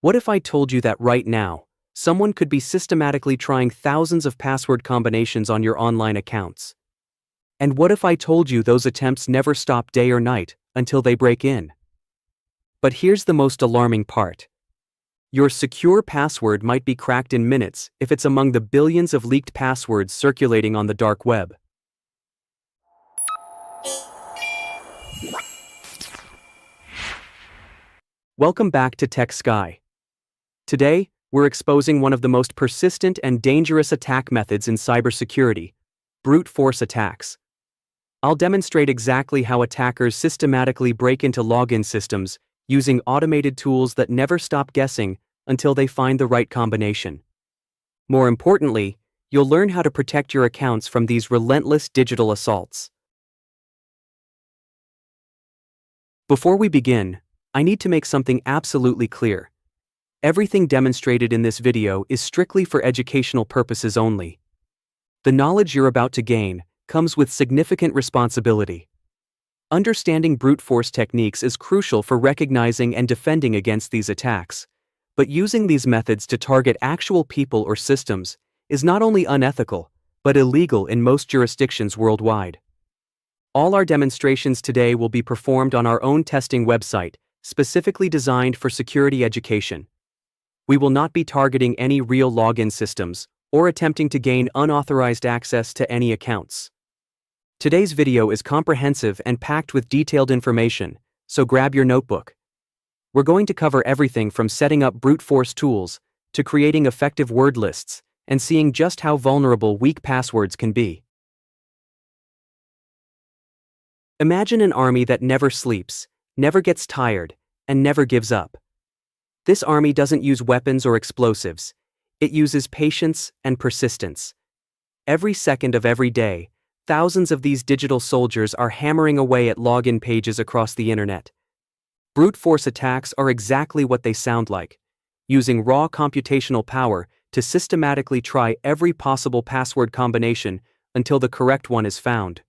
What if I told you that right now, someone could be systematically trying thousands of password combinations on your online accounts? And what if I told you those attempts never stop day or night until they break in? But here's the most alarming part. Your secure password might be cracked in minutes if it's among the billions of leaked passwords circulating on the dark web. Welcome back to Tech Sky. Today, we're exposing one of the most persistent and dangerous attack methods in cybersecurity: brute force attacks. I'll demonstrate exactly how attackers systematically break into login systems using automated tools that never stop guessing until they find the right combination. More importantly, you'll learn how to protect your accounts from these relentless digital assaults. Before we begin, I need to make something absolutely clear. Everything demonstrated in this video is strictly for educational purposes only. The knowledge you're about to gain comes with significant responsibility. Understanding brute force techniques is crucial for recognizing and defending against these attacks, but using these methods to target actual people or systems is not only unethical, but illegal in most jurisdictions worldwide. All our demonstrations today will be performed on our own testing website, specifically designed for security education. We will not be targeting any real login systems or attempting to gain unauthorized access to any accounts. Today's video is comprehensive and packed with detailed information, so grab your notebook. We're going to cover everything from setting up brute force tools to creating effective word lists and seeing just how vulnerable weak passwords can be. Imagine an army that never sleeps, never gets tired, and never gives up. This army doesn't use weapons or explosives. It uses patience and persistence. Every second of every day, thousands of these digital soldiers are hammering away at login pages across the internet. Brute force attacks are exactly what they sound like, using raw computational power to systematically try every possible password combination until the correct one is found.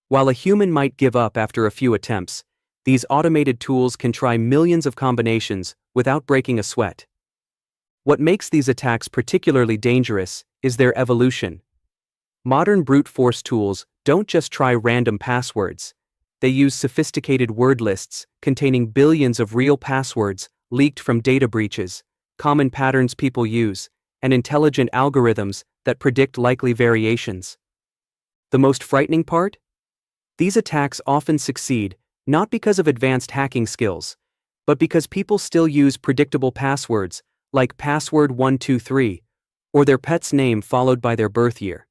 While a human might give up after a few attempts, these automated tools can try millions of combinations without breaking a sweat. What makes these attacks particularly dangerous is their evolution. Modern brute force tools don't just try random passwords. They use sophisticated word lists containing billions of real passwords leaked from data breaches, common patterns people use, and intelligent algorithms that predict likely variations. The most frightening part? These attacks often succeed not because of advanced hacking skills, but because people still use predictable passwords like password 123 or their pet's name followed by their birth year.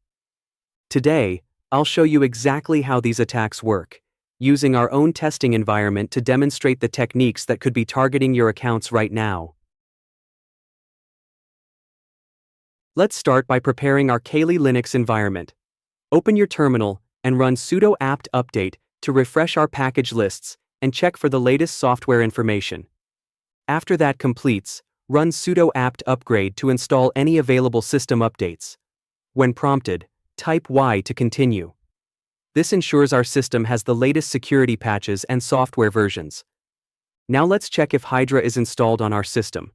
Today, I'll show you exactly how these attacks work, using our own testing environment to demonstrate the techniques that could be targeting your accounts right now. Let's start by preparing our Kali Linux environment. Open your terminal and run sudo apt update to refresh our package lists and check for the latest software information. After that completes, run sudo apt upgrade to install any available system updates. When prompted, type Y to continue. This ensures our system has the latest security patches and software versions. Now let's check if Hydra is installed on our system.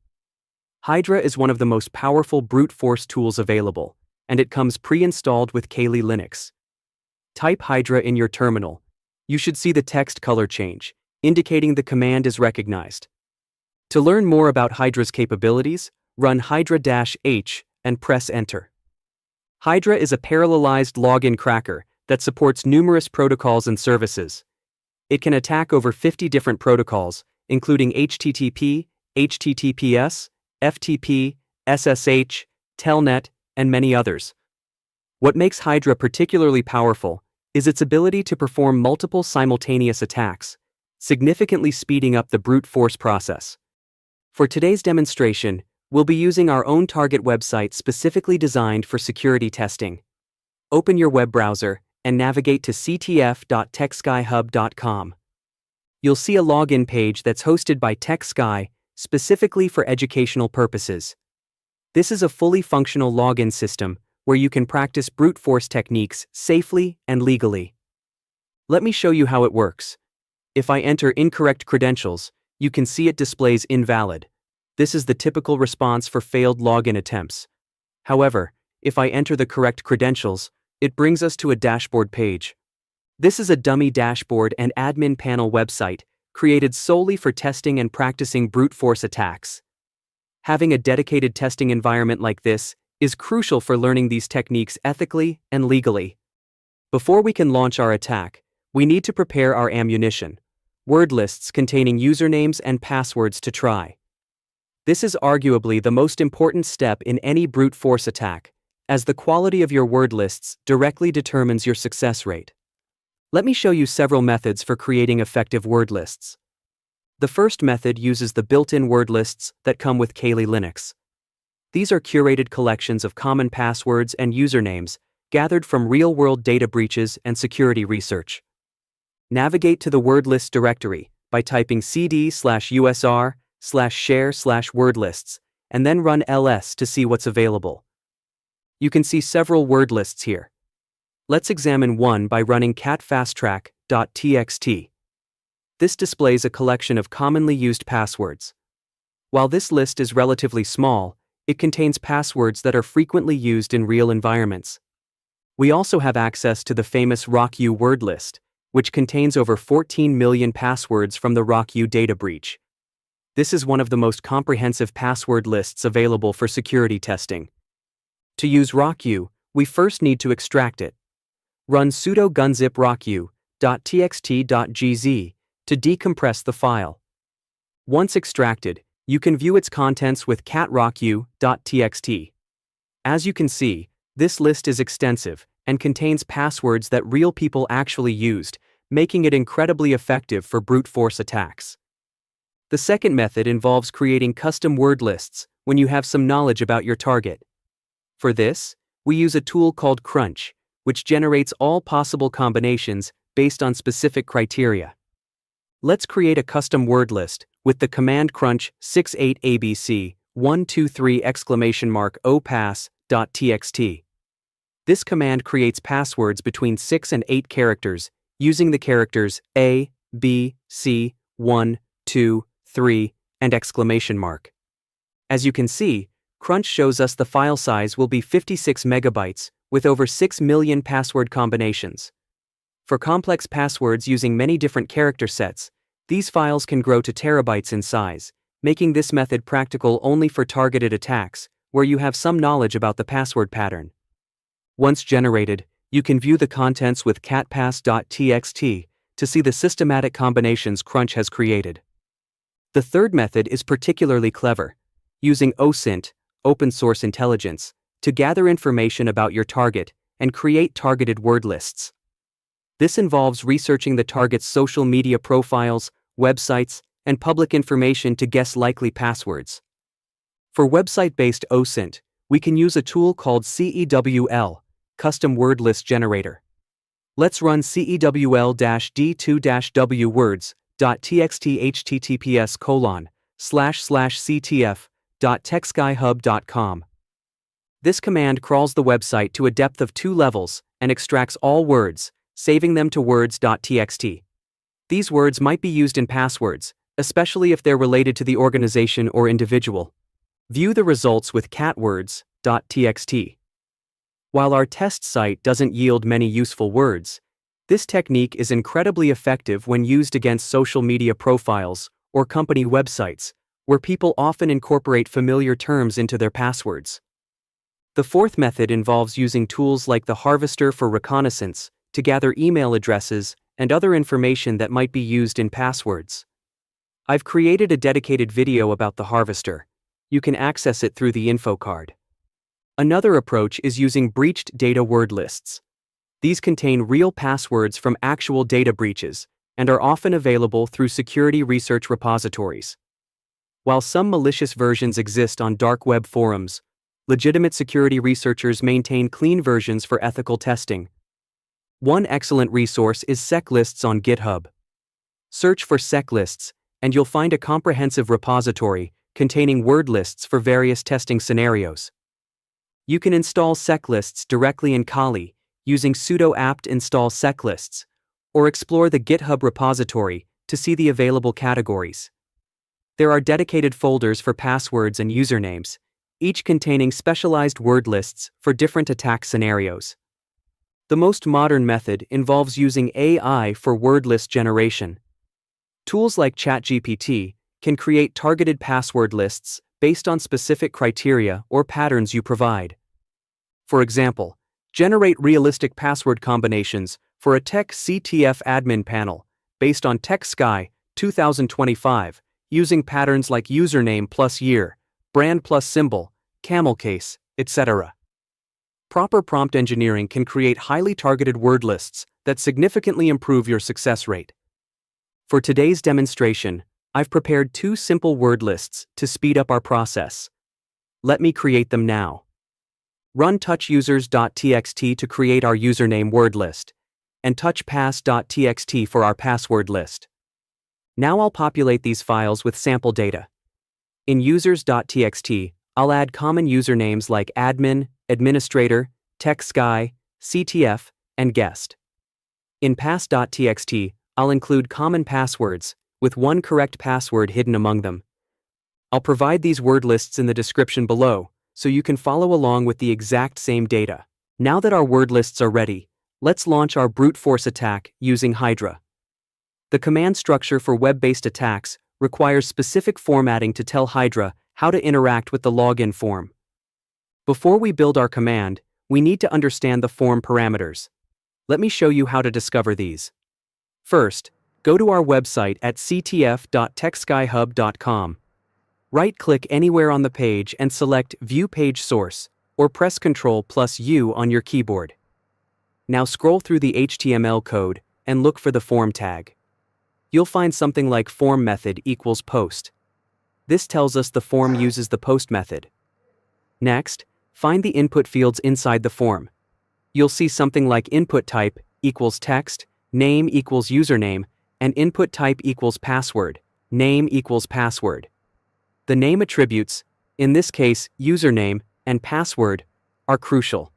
Hydra is one of the most powerful brute force tools available, and it comes pre-installed with Kali Linux. Type Hydra in your terminal. You should see the text color change, indicating the command is recognized. To learn more about Hydra's capabilities, run Hydra-H and press Enter. Hydra is a parallelized login cracker that supports numerous protocols and services. It can attack over 50 different protocols, including HTTP, HTTPS, FTP, SSH, Telnet, and many others. What makes Hydra particularly powerful is its ability to perform multiple simultaneous attacks, significantly speeding up the brute force process. For today's demonstration, we'll be using our own target website specifically designed for security testing. Open your web browser and navigate to ctf.techskyhub.com. You'll see a login page that's hosted by TechSky specifically for educational purposes. This is a fully functional login system where you can practice brute force techniques safely and legally. Let me show you how it works. If I enter incorrect credentials, you can see it displays invalid. This is the typical response for failed login attempts. However, if I enter the correct credentials, it brings us to a dashboard page. This is a dummy dashboard and admin panel website, created solely for testing and practicing brute force attacks. Having a dedicated testing environment like this is crucial for learning these techniques ethically and legally. Before we can launch our attack, we need to prepare our ammunition, word lists containing usernames and passwords to try. This is arguably the most important step in any brute force attack, as the quality of your word lists directly determines your success rate. Let me show you several methods for creating effective word lists. The first method uses the built-in word lists that come with Kali Linux. These are curated collections of common passwords and usernames gathered from real-world data breaches and security research. Navigate to the word list directory by typing cd/usr/share/wordlists and then run ls to see what's available. You can see several word lists here. Let's examine one by running catfasttrack.txt. This displays a collection of commonly used passwords. While this list is relatively small, it contains passwords that are frequently used in real environments. We also have access to the famous rockyou word list, which contains over 14 million passwords from the rockyou data breach. This is one of the most comprehensive password lists available for security testing. To use rockyou, we first need to extract it. Run sudo gunzip rockyou.txt.gz to decompress the file. Once extracted, you can view its contents with cat rockyou.txt. As you can see, this list is extensive and contains passwords that real people actually used, making it incredibly effective for brute force attacks. The second method involves creating custom word lists when you have some knowledge about your target. For this, we use a tool called Crunch, which generates all possible combinations based on specific criteria. Let's create a custom word list with the command crunch 68abc123!opass.txt. This command creates passwords between 6 and 8 characters using the characters A, B, C, 1, 2, 3, and exclamation mark. As you can see, Crunch shows us the file size will be 56 megabytes with over 6 million password combinations. For complex passwords using many different character sets, these files can grow to terabytes in size, making this method practical only for targeted attacks, where you have some knowledge about the password pattern. Once generated, you can view the contents with catpass.txt to see the systematic combinations Crunch has created. The third method is particularly clever, using OSINT, open source intelligence, to gather information about your target and create targeted word lists. This involves researching the target's social media profiles, websites, and public information to guess likely passwords. For website-based OSINT, we can use a tool called CEWL, Custom Word List Generator. Let's run CEWL-D2-W-words.txt https://ctf.techskyhub.com. This command crawls the website to a depth of 2 levels and extracts all words, saving them to words.txt. These words might be used in passwords, especially if they're related to the organization or individual. View the results with catwords.txt. While our test site doesn't yield many useful words, this technique is incredibly effective when used against social media profiles or company websites, where people often incorporate familiar terms into their passwords. The fourth method involves using tools like the Harvester for reconnaissance to gather email addresses and other information that might be used in passwords. I've created a dedicated video about the Harvester. You can access it through the info card. Another approach is using breached data word lists. These contain real passwords from actual data breaches and are often available through security research repositories. While some malicious versions exist on dark web forums, legitimate security researchers maintain clean versions for ethical testing. One excellent resource is SecLists on GitHub. Search for SecLists, and you'll find a comprehensive repository containing word lists for various testing scenarios. You can install SecLists directly in Kali using sudo apt install SecLists, or explore the GitHub repository to see the available categories. There are dedicated folders for passwords and usernames, each containing specialized word lists for different attack scenarios. The most modern method involves using AI for word list generation. Tools like ChatGPT can create targeted password lists based on specific criteria or patterns you provide. For example, generate realistic password combinations for a Tech CTF admin panel based on TechSky 2025 using patterns like username plus year, brand plus symbol, camel case, etc. Proper prompt engineering can create highly targeted word lists that significantly improve your success rate. For today's demonstration, I've prepared 2 simple word lists to speed up our process. Let me create them now. Run touchusers.txt to create our username word list, and touchpass.txt for our password list. Now I'll populate these files with sample data. In users.txt, I'll add common usernames like admin, administrator, TechSky, CTF, and guest. In pass.txt, I'll include common passwords, with one correct password hidden among them. I'll provide these word lists in the description below, so you can follow along with the exact same data. Now that our word lists are ready, let's launch our brute force attack using Hydra. The command structure for web-based attacks requires specific formatting to tell Hydra how to interact with the login form. Before we build our command, we need to understand the form parameters. Let me show you how to discover these. First, go to our website at ctf.techskyhub.com. Right-click anywhere on the page and select View Page Source, or press Ctrl+U on your keyboard. Now scroll through the HTML code and look for the form tag. You'll find something like form method equals post. This tells us the form uses the post method. Next, find the input fields inside the form. You'll see something like input type equals text, name equals username, and input type equals password, name equals password. The name attributes, in this case username and password, are crucial.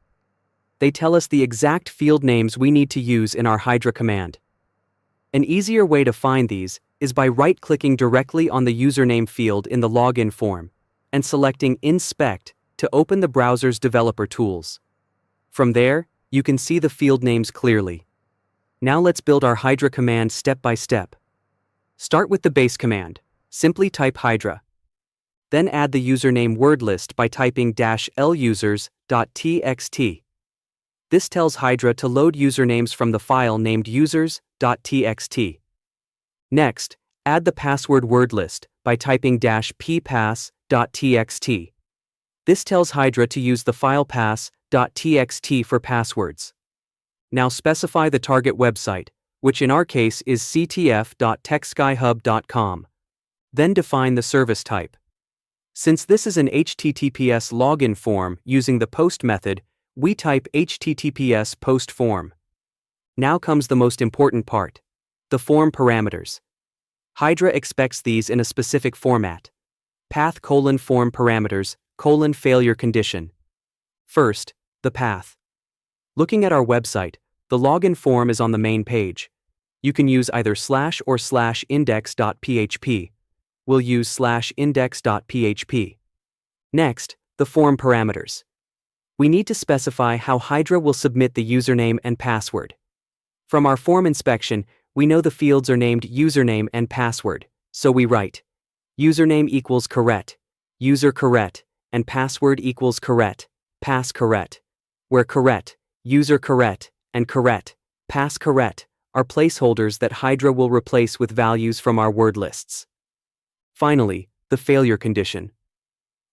They tell us the exact field names we need to use in our Hydra command. An easier way to find these is by right-clicking directly on the username field in the login form and selecting Inspect to open the browser's developer tools. From there, you can see the field names clearly. Now let's build our Hydra command step by step. Start with the base command. Simply type Hydra. Then add the username word list by typing -lusers.txt. This tells Hydra to load usernames from the file named users.txt. Next, add the password word list by typing -ppass.txt. This tells Hydra to use the file pass.txt for passwords. Now specify the target website, which in our case is ctf.techskyhub.com. Then define the service type. Since this is an HTTPS login form using the post method, we type HTTPS post form. Now comes the most important part: the form parameters. Hydra expects these in a specific format: path::form parameters, :failure condition. First, the path. Looking at our website, the login form is on the main page. You can use either / or /index.php. We'll use /index.php. Next, the form parameters. We need to specify how Hydra will submit the username and password. From our form inspection, we know the fields are named username and password, so we write username equals correct, user correct, and password equals correct, pass correct, where correct, user correct, and correct, pass correct are placeholders that Hydra will replace with values from our word lists. Finally, the failure condition.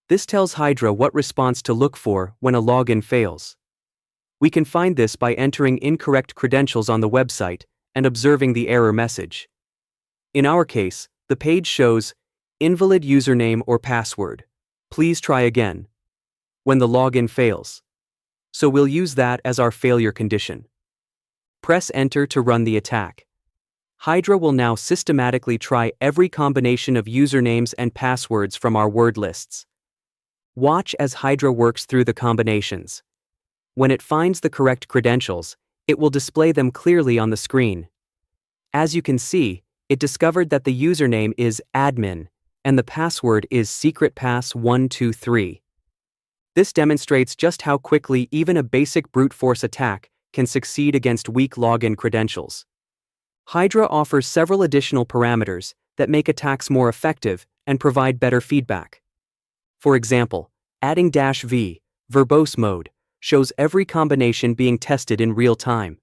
This tells Hydra what response to look for when a login fails. We can find this by entering incorrect credentials on the website and observing the error message. In our case, the page shows invalid username or password. Please try again when the login fails. So we'll use that as our failure condition. Press Enter to run the attack. Hydra will now systematically try every combination of usernames and passwords from our word lists. Watch as Hydra works through the combinations. When it finds the correct credentials, it will display them clearly on the screen. As you can see, it discovered that the username is admin, and the password is secretpass123. This demonstrates just how quickly even a basic brute force attack can succeed against weak login credentials. Hydra offers several additional parameters that make attacks more effective and provide better feedback. For example, adding -v, verbose mode, shows every combination being tested in real time.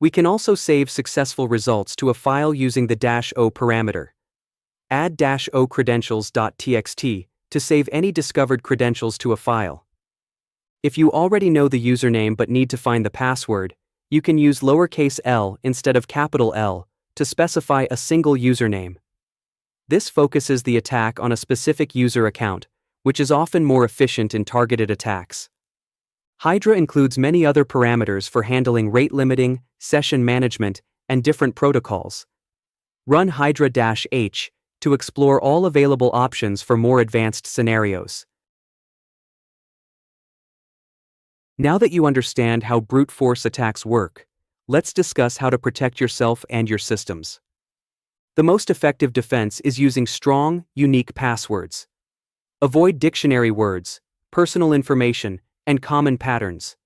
We can also save successful results to a file using the -o parameter. Add -o credentials.txt to save any discovered credentials to a file. If you already know the username but need to find the password, you can use lowercase l instead of capital L to specify a single username. This focuses the attack on a specific user account, which is often more efficient in targeted attacks. Hydra includes many other parameters for handling rate limiting, session management, and different protocols. Run Hydra-H to explore all available options for more advanced scenarios. Now that you understand how brute force attacks work, let's discuss how to protect yourself and your systems. The most effective defense is using strong, unique passwords. Avoid dictionary words, personal information, and common patterns.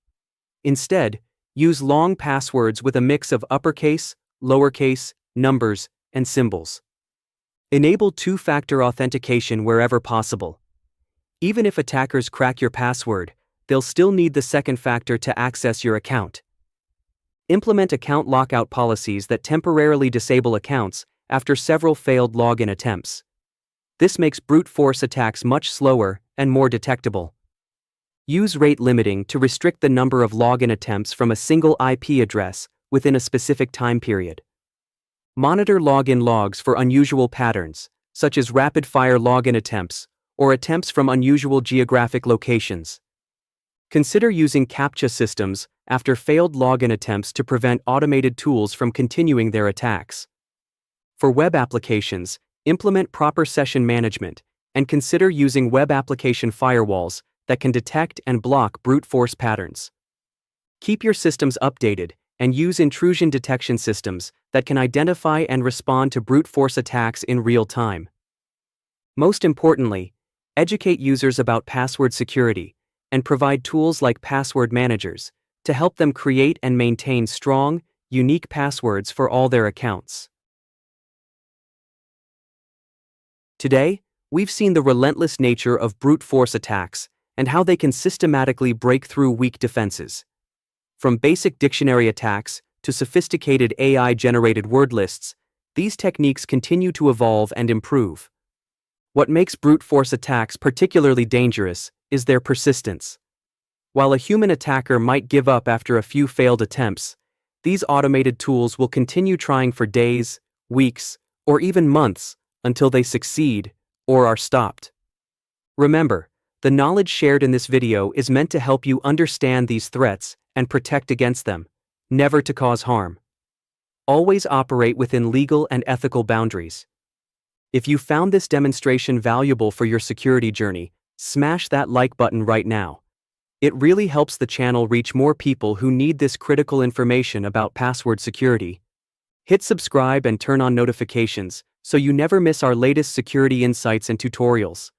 Instead, use long passwords with a mix of uppercase, lowercase, numbers, and symbols. Enable two-factor authentication wherever possible. Even if attackers crack your password, they'll still need the second factor to access your account. Implement account lockout policies that temporarily disable accounts after several failed login attempts. This makes brute force attacks much slower and more detectable. Use rate limiting to restrict the number of login attempts from a single IP address within a specific time period. Monitor login logs for unusual patterns, such as rapid-fire login attempts or attempts from unusual geographic locations. Consider using CAPTCHA systems after failed login attempts to prevent automated tools from continuing their attacks. For web applications, implement proper session management and consider using web application firewalls that can detect and block brute force patterns. Keep your systems updated and use intrusion detection systems that can identify and respond to brute force attacks in real time. Most importantly, educate users about password security and provide tools like password managers to help them create and maintain strong, unique passwords for all their accounts. Today, we've seen the relentless nature of brute force attacks and how they can systematically break through weak defenses. From basic dictionary attacks to sophisticated AI-generated word lists, these techniques continue to evolve and improve. What makes brute force attacks particularly dangerous is their persistence. While a human attacker might give up after a few failed attempts, these automated tools will continue trying for days, weeks, or even months until they succeed or are stopped. Remember, the knowledge shared in this video is meant to help you understand these threats and protect against them, never to cause harm. Always operate within legal and ethical boundaries. If you found this demonstration valuable for your security journey, smash that like button right now. It really helps the channel reach more people who need this critical information about password security. Hit subscribe and turn on notifications so you never miss our latest security insights and tutorials.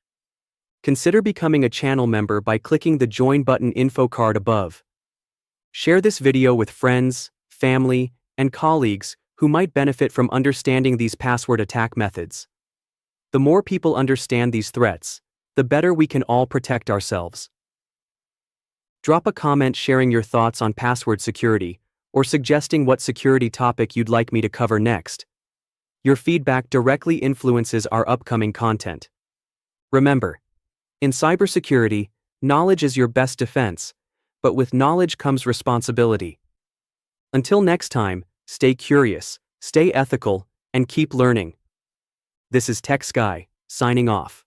Consider becoming a channel member by clicking the join button info card above. Share this video with friends, family, and colleagues who might benefit from understanding these password attack methods. The more people understand these threats, the better we can all protect ourselves. Drop a comment sharing your thoughts on password security or suggesting what security topic you'd like me to cover next. Your feedback directly influences our upcoming content. Remember, in cybersecurity, knowledge is your best defense, but with knowledge comes responsibility. Until next time, stay curious, stay ethical, and keep learning. This is Tech Sky, signing off.